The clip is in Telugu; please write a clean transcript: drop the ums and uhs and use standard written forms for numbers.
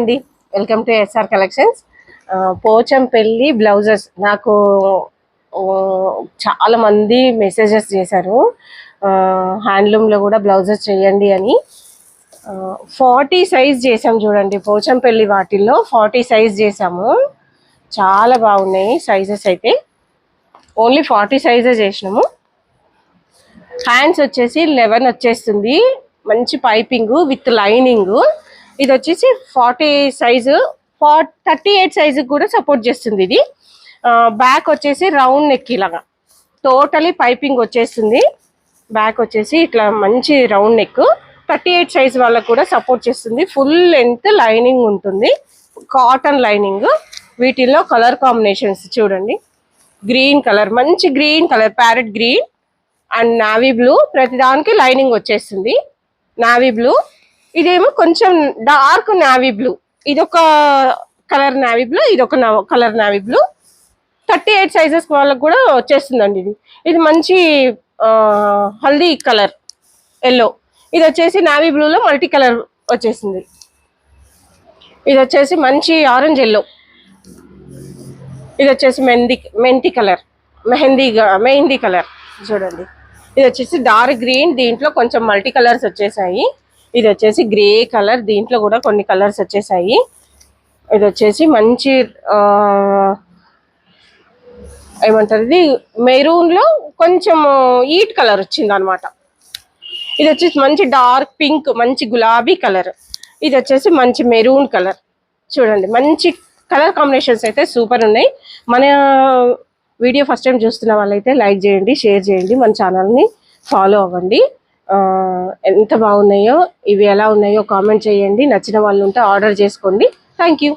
అండి, welcome to SR collections. Pochampally blouses నాకు చాలా మంది మెసేజెస్ చేశారు. హ్యాండ్లూమ్లో కూడా బ్లౌజెస్ చేయండి అని. 40 సైజ్ చేసాం చూడండి. పోచంపల్లి వాటిల్లో 40 సైజ్ చేసాము. చాలా బాగున్నాయి సైజెస్ అయితే. ఓన్లీ 40 సైజే చేసినాము. హ్యాండ్స్ వచ్చేసి 11 వచ్చేస్తుంది. మంచి పైపింగ్ విత్ లైనింగ్. ఇది వచ్చేసి 40 సైజు, 38 సైజు కూడా సపోర్ట్ చేస్తుంది. ఇది బ్యాక్ వచ్చేసి రౌండ్ నెక్ ఇలాగా టోటలీ పైపింగ్ వచ్చేస్తుంది. బ్యాక్ వచ్చేసి ఇట్లా మంచి రౌండ్ నెక్. 38 సైజ్ వాళ్ళకు కూడా సపోర్ట్ చేస్తుంది. ఫుల్ లెంత్ లైనింగ్ ఉంటుంది, కాటన్ లైనింగ్. వీటిల్లో కలర్ కాంబినేషన్స్ చూడండి. గ్రీన్ కలర్, మంచి green colour, parrot green and navy blue. ప్రతిదానికి లైనింగ్ వచ్చేస్తుంది. నావీ బ్లూ, ఇదేమో కొంచెం డార్క్ నావీ బ్లూ. ఇదొక కలర్ నావీ బ్లూ, ఇదొక కలర్ నావీ బ్లూ. 38 సైజెస్ వాళ్ళకి కూడా వచ్చేస్తుందండి. ఇది మంచి హల్దీ కలర్ ఎల్లో. ఇది వచ్చేసి నావీ బ్లూలో మల్టీ కలర్ వచ్చేసింది. ఇది వచ్చేసి మంచి ఆరెంజ్ ఎల్లో. ఇది వచ్చేసి మెహందీ కలర్, మెహందీ కలర్ చూడండి. ఇది వచ్చేసి డార్క్ గ్రీన్, దీంట్లో కొంచెం మల్టీ కలర్స్ వచ్చేసాయి. ఇది వచ్చేసి గ్రే కలర్, దీంట్లో కూడా కొన్ని కలర్స్ వచ్చేసాయి. ఇది వచ్చేసి మంచి ఏమంటారు, ఇది మెరూన్లో కొంచెం ఈట్ కలర్ వచ్చింది అనమాట. ఇది వచ్చేసి మంచి డార్క్ పింక్, మంచి గులాబీ కలర్. ఇది వచ్చేసి మంచి మెరూన్ కలర్. చూడండి, మంచి కలర్ కాంబినేషన్స్ అయితే సూపర్ ఉన్నాయి. మన వీడియో ఫస్ట్ టైం చూస్తున్న వాళ్ళైతే లైక్ చేయండి, షేర్ చేయండి, మన ఛానల్ని ఫాలో అవ్వండి. ఎంత బాగున్నాయో, ఇవి ఎలా ఉన్నాయో కామెంట్ చేయండి. నచ్చిన వాళ్ళు ఉంటే ఆర్డర్ చేసుకోండి. Thank you.